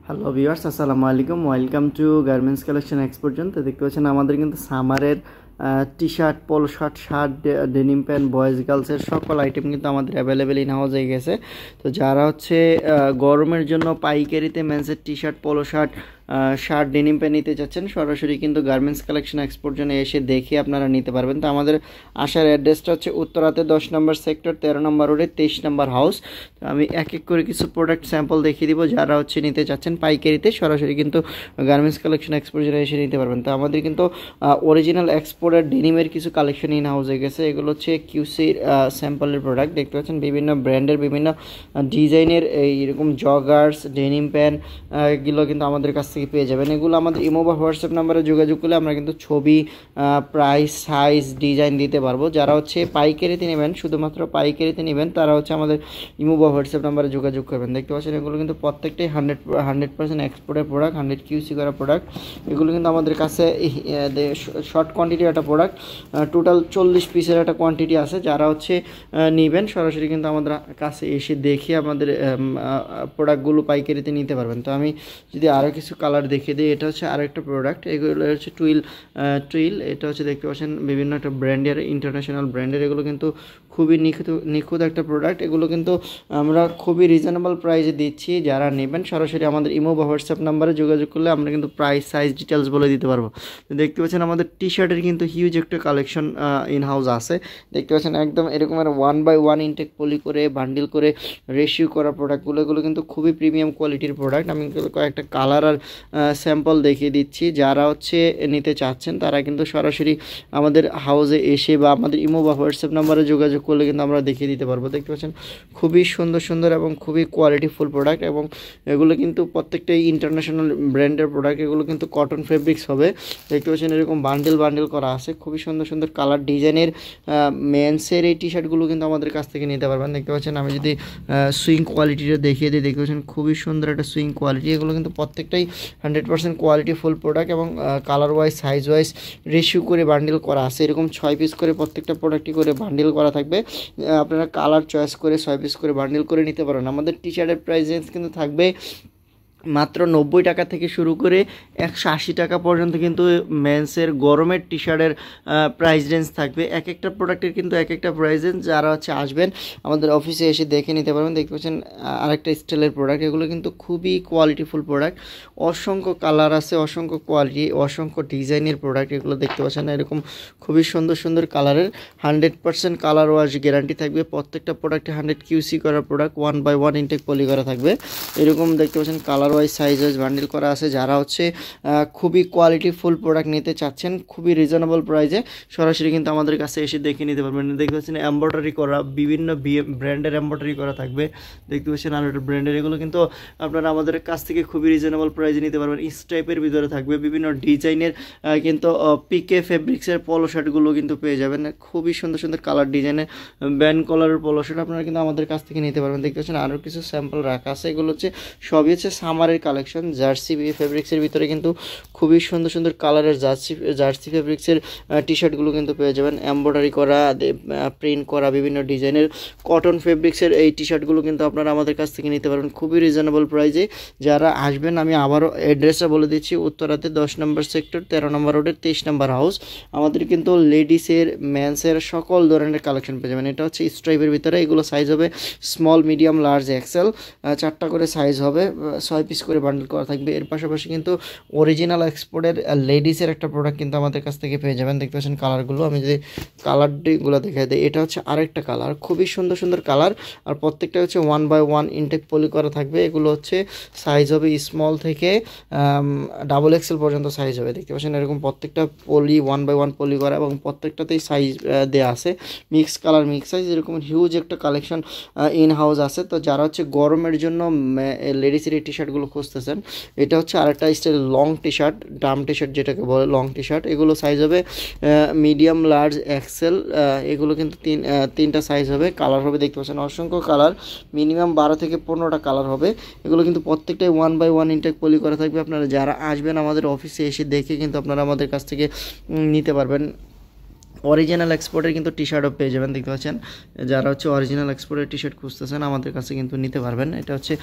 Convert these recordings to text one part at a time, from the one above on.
Hello viewers, আসসালামু আলাইকুম। Welcome to garments collection export. তো দেখতে পাচ্ছেন আমাদের কিন্তু সামারের T shirt, polo shirt, denim pant, boys গার্লসের সকল আইটেম কিন্তু আমাদের অ্যাভেলেবেল ইন হাউস হয়ে গেছে। তো যারা হচ্ছে গরমের জন্য পাইকারিতে মেন্সের T shirt, polo shirt, denim pant নিতে চাচ্ছেন, সরাসরি কিন্তু গার্মেন্টস কালেকশন এক্সপোর্ট জন্য এসে দেখে আপনারা নিতে পারবেন। তো আমাদের আসার অ্যাড্রেসটা হচ্ছে উত্তরাতে 10 নম্বর সেক্টর, 13 নম্বর রোডে 23 নম্বর হাউস। তো আমি এক এক করে কিছু প্রোডাক্ট স্যাম্পল দেখিয়ে দিব। যারা হচ্ছে নিতে চাচ্ছেন পাইকারিতে, সরাসরি কিন্তু গার্মেন্টস কালেকশন এক্সপোর্ট জন্য এসে নিতে পারবেন। তো আমাদের কিন্তু অরিজিনাল এক্সপোর্টের ডেনিমের কিছু কালেকশন ইন হাউস হয়ে গেছে। এগুলো হচ্ছে কিউসির স্যাম্পলের প্রোডাক্ট। দেখতে পাচ্ছেন বিভিন্ন ব্র্যান্ডের বিভিন্ন ডিজাইনের এইরকম জগার্স, ডেনিম প্যান্ট এগুলো কিন্তু আমাদের কাছ থেকে পেয়ে যাবেন। এগুলো আমাদের ইমো বা হোয়াটসঅ্যাপ নাম্বারে যোগাযোগ করলে আমরা কিন্তু ছবি, প্রাইস, সাইজ, ডিজাইন দিতে পারবো। যারা হচ্ছে পাইকারিতে নেবেন, শুধুমাত্র পাইকারিতে নেবেন, তারা হচ্ছে আমাদের ইমো বা হোয়াটসঅ্যাপ নাম্বারে যোগাযোগ করবেন। দেখতে পাচ্ছেন এগুলো কিন্তু প্রত্যেকটাই 100% এক্সপোর্টের প্রোডাক্ট, 100 কিউসি করা প্রোডাক্ট। এগুলো কিন্তু আমাদের কাছে শর্ট কোয়ান্টিটির একটা প্রোডাক্ট, টোটাল 40 পিসের একটা কোয়ান্টিটি আছে। যারা হচ্ছে নেবেন, সরাসরি কিন্তু আমাদের কাছে এসে দেখে আমাদের প্রোডাক্টগুলো পাইকারিতে নিতে পারবেন। তো আমি যদি আরও কিছু কালার দেখিয়ে দিই, এটা হচ্ছে আরেকটা প্রোডাক্ট। এগুলো হচ্ছে টুইল। এটা হচ্ছে দেখতে পাচ্ছেন বিভিন্ন একটা ব্র্যান্ডের, ইন্টারন্যাশনাল ব্র্যান্ডের। এগুলো কিন্তু খুবই নিখুঁত একটা প্রোডাক্ট। এগুলো কিন্তু আমরা খুবই রিজনেবল প্রাইসে দিচ্ছি। যারা নেবেন, সরাসরি আমাদের ইমো বা হোয়াটসঅ্যাপ নাম্বারে যোগাযোগ করলে আমরা কিন্তু প্রাইস, সাইজ, ডিটেলস বলে দিতে পারবো। তো দেখতে পাচ্ছেন আমাদের টি শার্টের কিন্তু হিউজ একটা কালেকশন ইন হাউস আছে। দেখতে পাচ্ছেন একদম এরকমের 1/1 ইনটেক পলি করে, বান্ডিল করে, রেশিও করা প্রোডাক্টগুলো। এগুলো কিন্তু খুবই প্রিমিয়াম কোয়ালিটির প্রোডাক্ট। আমি কয়েকটা কালার আর স্যাম্পল দেখিয়ে দিচ্ছি। যারা হচ্ছে নিতে চাচ্ছেন, তারা কিন্তু সরাসরি আমাদের হাউসে এসে বা আমাদের ইমো বা হোয়াটসঅ্যাপ নাম্বারে যোগাযোগ করলে কিন্তু আমরা দেখিয়ে দিতে পারবো। দেখতে পাচ্ছেন খুবই সুন্দর সুন্দর এবং খুবই কোয়ালিটিফুল প্রোডাক্ট, এবং এগুলো কিন্তু প্রত্যেকটাই ইন্টারন্যাশনাল ব্র্যান্ডের প্রোডাক্ট। এগুলো কিন্তু কটন ফেব্রিক্স হবে। দেখতে পাচ্ছেন এরকম বান্ডিল করা আছে। খুবই সুন্দর সুন্দর কালার ডিজাইনের মেন্সের এই টি শার্টগুলো কিন্তু আমাদের কাছ থেকে নিতে পারবেন। দেখতে পাচ্ছেন আমি যদি সুইং কোয়ালিটিটা দেখিয়ে দিই, দেখতে পাচ্ছেন খুবই সুন্দর একটা সুইং কোয়ালিটি। এগুলো কিন্তু প্রত্যেকটাই 100% কোয়ালিটিফুল প্রোডাক্ট, এবং colour wise, size wise ratio করে বান্ডিল করা আছে। এরকম 6 পিস করে প্রত্যেকটা প্রোডাক্টই করে বান্ডিল করা থাকবে। আপনারা কালার চয়েস করে 6 পিস করে বান্ডিল করে নিতে পারেন। আমাদের টি শার্টের প্রাইস রেঞ্জ কিন্তু থাকবে মাত্র 90 টাকা থেকে শুরু করে 180 টাকা পর্যন্ত কিন্তু মেন্সের গরমের টি শার্টের প্রাইস রেঞ্জ থাকবে। এক একটা প্রোডাক্টের কিন্তু এক একটা প্রাইস রেঞ্জ। যারা হচ্ছে আসবেন, আমাদের অফিসে এসে দেখে নিতে পারবেন। দেখতে পাচ্ছেন আরেকটা স্টাইলের প্রোডাক্ট। এগুলো কিন্তু খুবই কোয়ালিটিফুল প্রোডাক্ট। অসংখ্য কালার আছে, অসংখ্য কোয়ালিটি, অসংখ্য ডিজাইনের প্রোডাক্ট। এগুলো দেখতে পাচ্ছেন এরকম খুবই সুন্দর সুন্দর কালারের। 100% কালার ওয়াশ গ্যারান্টি থাকবে। প্রত্যেকটা প্রোডাক্টে 100 কিউসি করা প্রোডাক্ট, 1/1 ইনটেক পলি করা থাকবে। এরকম দেখতে পাচ্ছেন colour wise, size wise bundle করা আছে। যারা হচ্ছে খুবই কোয়ালিটিফুল প্রোডাক্ট নিতে চাচ্ছেন খুবই রিজনেবল প্রাইসে, সরাসরি কিন্তু আমাদের কাছে এসে দেখে নিতে পারবেন। দেখতে পাচ্ছেন এমব্রয়ডারি করা, বিভিন্ন ব্র্যান্ডের এমব্রয়ডারি করা থাকবে। দেখতে পাচ্ছেন আর একটা ব্র্যান্ডের। এগুলো কিন্তু আপনারা আমাদের কাছ থেকে খুবই রিজনেবল প্রাইসে নিতে পারবেন। ইস টাইপের ভিতরে থাকবে বিভিন্ন ডিজাইনের, কিন্তু পিকে ফেব্রিক্সের পলো শার্টগুলো কিন্তু পেয়ে যাবেন। খুবই সুন্দর সুন্দর কালার ডিজাইনের ব্যান্ড কলারের পলো শার্ট আপনারা কিন্তু আমাদের কাছ থেকে নিতে পারবেন। দেখতে পাচ্ছেন আরও কিছু স্যাম্পল রাখা আছে। এগুলো হচ্ছে সবই হচ্ছে সামারের কালেকশন। জার্সি ফেব্রিক্সের ভিতরে কিন্তু খুবই সুন্দর সুন্দর কালারের জার্সি ফেব্রিক্সের টি শার্টগুলো কিন্তু পেয়ে যাবেন। এমব্রয়ডারি করা, প্রিন্ট করা, বিভিন্ন ডিজাইনের কটন ফেব্রিক্সের এই টি শার্টগুলো কিন্তু আপনারা আমাদের কাছ থেকে নিতে পারবেন খুবই রিজনেবল প্রাইসে। যারা আসবেন, আমি আবারও অ্যাড্রেসটা বলে দিচ্ছি, উত্তরাতে 10 নম্বর সেক্টর, 13 নম্বর রোডের 23 নম্বর হাউস। আমাদের কিন্তু লেডিসের, মেন্সের সকল ধরনের কালেকশন পেয়ে যাবেন। এটা হচ্ছে স্ট্রাইপের ভিতরে। এগুলো সাইজ হবে স্মল, মিডিয়াম, লার্জ, এক্সেল। 4টা করে সাইজ হবে, 6 পিস করে বান্ডেল করা থাকবে। এর পাশাপাশি কিন্তু অরিজিনাল এক্সপোর্টের লেডিসের একটা প্রোডাক্ট কিন্তু আমাদের কাছ থেকে পেয়ে যাবেন। দেখতে পাচ্ছেন কালারগুলো। আমি যদি কালারগুলো দেখে দিই, এটা হচ্ছে আরেকটা কালার, খুবই সুন্দর সুন্দর কালার। আর প্রত্যেকটা হচ্ছে 1/1 ইনটেক পলি করা থাকবে। এগুলো হচ্ছে সাইজ হবে স্মল থেকে ডাবল এক্সেল পর্যন্ত সাইজ হবে। দেখতে পাচ্ছেন এরকম প্রত্যেকটা পলি 1/1 পলি করা, এবং প্রত্যেকটাতেই সাইজ দেওয়া আছে, মিক্স কালার, মিক্স সাইজ। এরকম হিউজ একটা কালেকশন ইন হাউস আছে। তো যারা হচ্ছে গরমের জন্য লেডিসের এই টি শার্টগুলো খুঁজতেছেন, এটা হচ্ছে আরেকটা style long T shirt, Dam T shirt যেটাকে বলে, লং টি শার্ট। এগুলো সাইজ হবে মিডিয়াম, লার্জ, এক্সেল। এগুলো কিন্তু তিনটা সাইজ হবে, কালার হবে। দেখতে পাচ্ছেন অসংখ্য কালার, মিনিমাম 12 থেকে 15টা কালার হবে। এগুলো কিন্তু প্রত্যেকটাই 1/1 ইনটেক পলি করা থাকবে। আপনারা যারা আসবেন, আমাদের অফিসে এসে দেখে কিন্তু আপনারা আমাদের কাছ থেকে নিতে পারবেন। অরিজিনাল এক্সপোর্টের কিন্তু টি শার্টও পেয়ে যাবেন, দেখতে পাচ্ছেন। যারা হচ্ছে অরিজিনাল এক্সপোর্টের টি শার্ট খুঁজতেছেন আমাদের কাছে কিন্তু নিতে পারবেন। এটা হচ্ছে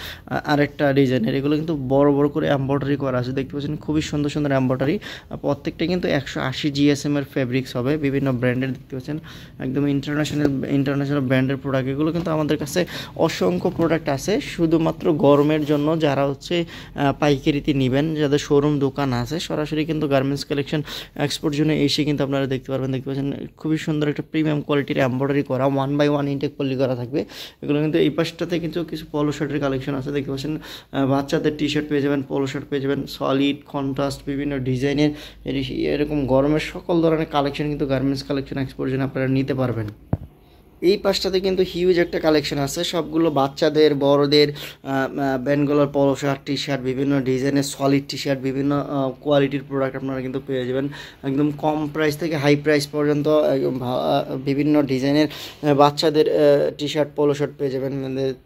আরেকটা ডিজাইনের, এগুলো কিন্তু বড় বড় করে এমব্রয়ডারি করা আছে, দেখতে পাচ্ছেন খুবই সুন্দর সুন্দর এমব্রয়ডারি। প্রত্যেকটা কিন্তু 180 GSM এর ফেব্রিক্স হবে, বিভিন্ন ব্র্যান্ডের, দেখতে পাচ্ছেন একদম ইন্টারন্যাশনাল ব্র্যান্ডের প্রোডাক্ট। এগুলো কিন্তু আমাদের কাছে অসংখ্য প্রোডাক্ট আছে শুধুমাত্র গরমের জন্য। যারা হচ্ছে পাইকারিতে নেবেন, যাদের শোরুম দোকান আছে, সরাসরি কিন্তু গার্মেন্টস কালেকশন এক্সপোর্ট জন্য এসে কিন্তু আপনারা দেখতে পারবেন। দেখতে পাচ্ছেন খুবই সুন্দর একটা প্রিমিয়াম কোয়ালিটির এমব্রয়ডারি করা 1/1 ইনটেক পলি করা থাকবে। এগুলো কিন্তু এই পাশটাতে কিন্তু কিছু পলো শার্টের কালেকশন আছে, দেখতে পাচ্ছেন বাচ্চাদের টি শার্ট পেয়ে যাবেন, পলো শার্ট পেয়ে যাবেন, সলিড কন্ট্রাস্ট বিভিন্ন ডিজাইনের এরকম গরমের সকল ধরনের কালেকশন কিন্তু গার্মেন্টস কালেকশন এক্সপোর্ট জন্য আপনারা নিতে পারবেন। এই পাশটাতে কিন্তু হিউজ একটা কালেকশন আছে, সবগুলো বাচ্চাদের বড়দের ব্যান্ডগুলোর পলো শার্ট টি শার্ট, বিভিন্ন ডিজাইনের সলিড টি শার্ট, বিভিন্ন কোয়ালিটির প্রোডাক্ট আপনারা কিন্তু পেয়ে যাবেন একদম কম প্রাইস থেকে হাই প্রাইস পর্যন্ত। বিভিন্ন ডিজাইনের বাচ্চাদের টি শার্ট পলো শার্ট পেয়ে যাবেন।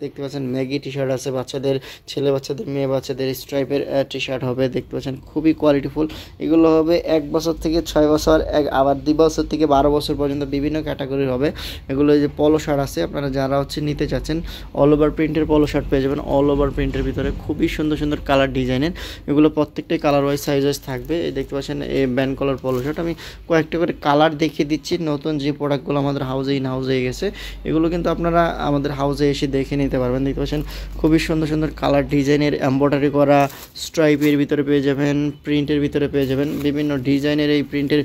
দেখতে পাচ্ছেন ম্যাগি টি শার্ট আছে বাচ্চাদের, ছেলে বাচ্চাদের, মেয়ে বাচ্চাদের, স্ট্রাইপের টি শার্ট হবে, দেখতে পাচ্ছেন খুবই কোয়ালিটিফুল। এগুলো হবে 1 বছর থেকে 6 বছর, আবার 2 বছর থেকে 12 বছর পর্যন্ত বিভিন্ন ক্যাটাগরির হবে। এগুলো যে পলো শার্ট আছে, আপনারা যারা হচ্ছে নিতে চাচ্ছেন অল ওভার প্রিন্টের পলো শার্ট পেয়ে যাবেন, অল ওভার প্রিন্টের ভিতরে খুবই সুন্দর সুন্দর কালার ডিজাইনের। এগুলো প্রত্যেকটাই কালার ওয়াইজ সাইজ ওয়াইজ থাকবে। এই দেখতে পাচ্ছেন এই ব্যান্ড কলার পলো শার্ট, আমি কয়েকটা করে কালার দেখিয়ে দিচ্ছি। নতুন যে প্রোডাক্টগুলো আমাদের ইন হাউসে গেছে, এগুলো কিন্তু আপনারা আমাদের হাউসে এসে দেখে নিতে পারবেন। দেখতে পাচ্ছেন খুবই সুন্দর সুন্দর কালার ডিজাইনের এমব্রয়ডারি করা, স্ট্রাইপের ভিতরে পেয়ে যাবেন, প্রিন্টের ভিতরে পেয়ে যাবেন, বিভিন্ন ডিজাইনের এই প্রিন্টের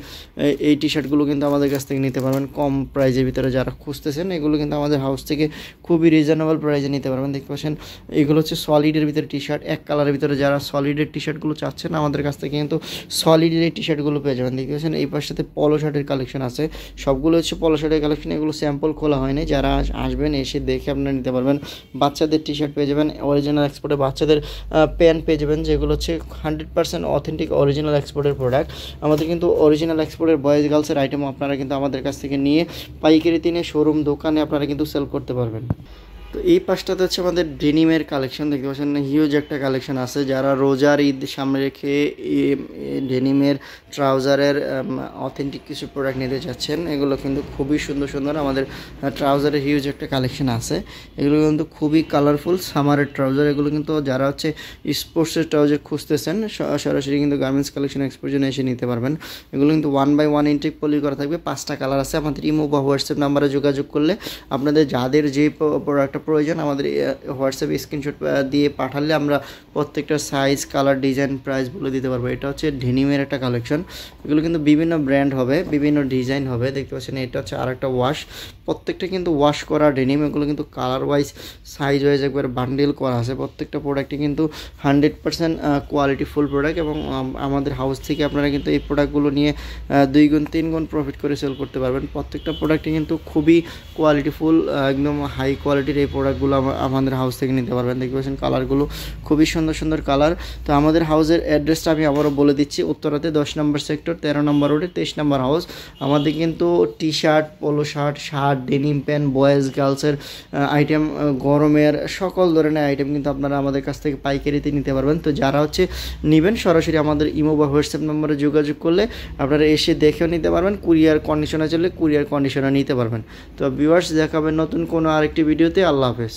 এই টি শার্টগুলো কিন্তু আমাদের কাছ থেকে নিতে পারবেন কম প্রাইজের ভিতরে। যারা খুঁজতেছেন এগুলো কিন্তু আমাদের হাউস থেকে খুবই রিজনেবল প্রাইসে নিতে পারবেন। দেখতে পাচ্ছেন এগুলো হচ্ছে সলিডের ভিতরে টি শার্ট, এক কালারের ভিতরে। যারা সলিডের টি শার্টগুলো চাচ্ছেন আমাদের কাছ থেকে কিন্তু সলিডের এই টি শার্টগুলো পেয়ে যাবেন। দেখতে পাচ্ছেন এই পাশটাতে পলো শার্টের কালেকশন আছে, সবগুলো হচ্ছে পলো শার্টের কালেকশন। এগুলো স্যাম্পল খোলা হয়নি, যারা আসবেন এসে দেখে আপনারা নিতে পারবেন। বাচ্চাদের টি শার্ট পেয়ে যাবেন, অরিজিনাল এক্সপোর্টের বাচ্চাদের প্যান্ট পেয়ে যাবেন, যেগুলো হচ্ছে 100% অথেন্টিক অরিজিনাল এক্সপোর্টের প্রোডাক্ট। আমাদের কিন্তু অরিজিনাল এক্সপোর্টের বয়েজ গার্লসের আইটেম আপনারা কিন্তু আমাদের কাছ থেকে নিয়ে পাইকারি দিনে শোরুম দোকানে আপনারা কিন্তু সেল করতে পারবেন। তো এই পাশটাতে হচ্ছে আমাদের ডেনিমের কালেকশন, দেখতে পাচ্ছেন হিউজ একটা কালেকশন আছে। যারা রোজার ঈদ সামনে রেখে ডেনিমের ট্রাউজারের অথেন্টিক কিছু প্রোডাক্ট নিতে চাচ্ছেন, এগুলো কিন্তু খুবই সুন্দর সুন্দর। আমাদের ট্রাউজারের হিউজ একটা কালেকশন আছে, এগুলো কিন্তু খুবই কালারফুল সামারের ট্রাউজার। এগুলো কিন্তু যারা হচ্ছে স্পোর্টসের ট্রাউজার খুঁজতেছেন সরাসরি কিন্তু গার্মেন্টস কালেকশন এক্সপোর্ট জন্য এসে নিতে পারবেন। এগুলো কিন্তু 1/1 ইনটেক পলি করা থাকবে, 5টা কালার আছে। আমাদের ইমো বা হোয়াটসঅ্যাপ নাম্বারে যোগাযোগ করলে আপনাদের যাদের যে প্রোডাক্ট প্রয়োজন আমাদের হোয়াটসঅ্যাপে স্ক্রিনশট দিয়ে পাঠালে আমরা প্রত্যেকটা সাইজ, কালার, ডিজাইন, প্রাইস বলে দিতে পারবো। এটা হচ্ছে ডেনিমের একটা কালেকশন, এগুলো কিন্তু বিভিন্ন ব্র্যান্ড হবে, বিভিন্ন ডিজাইন হবে। দেখতে পাচ্ছেন এটা হচ্ছে আরেকটা ওয়াশ, প্রত্যেকটা কিন্তু ওয়াশ করা ডেনিম। এগুলো কিন্তু কালার ওয়াইজ, সাইজ ওয়াইজ একবার বান্ডেল করা আছে। প্রত্যেকটা প্রোডাক্টই কিন্তু 100% কোয়ালিটি ফুল প্রোডাক্ট, এবং আমাদের হাউস থেকে আপনারা কিন্তু এই প্রোডাক্টগুলো নিয়ে 2 গুণ 3 গুণ প্রফিট করে সেল করতে পারবেন। প্রত্যেকটা প্রোডাক্টই কিন্তু খুবই কোয়ালিটি ফুল, একদম হাই কোয়ালিটির এই প্রোডাক্টগুলো আমাদের হাউস থেকে নিতে পারবেন। দেখতে পাচ্ছেন কালারগুলো খুবই সুন্দর সুন্দর কালার। তো আমাদের হাউসের অ্যাড্রেসটা আমি আবারও বলে দিচ্ছি, উত্তরাতে 10 নম্বর সেক্টর, 13 নম্বর রোডে 23 নম্বর হাউস। আমাদের কিন্তু T shirt, polo shirt, shirt, denim pant, boys গার্লসের আইটেম, গরমের সকল ধরনের আইটেম কিন্তু আপনারা আমাদের কাছ থেকে পাইকারিতে নিতে পারবেন। তো যারা হচ্ছে নেবেন সরাসরি আমাদের ইমো বা হোয়াটসঅ্যাপ নম্বরে যোগাযোগ করলে আপনারা এসে দেখেও নিতে পারবেন। কুরিয়ার কন্ডিশনে চললে কুরিয়ার কন্ডিশনে নিতে পারবেন। তো ভিউয়ার্স, দেখাবেন নতুন কোনো আরেকটি ভিডিওতে। আল্লাহ হাফেজ।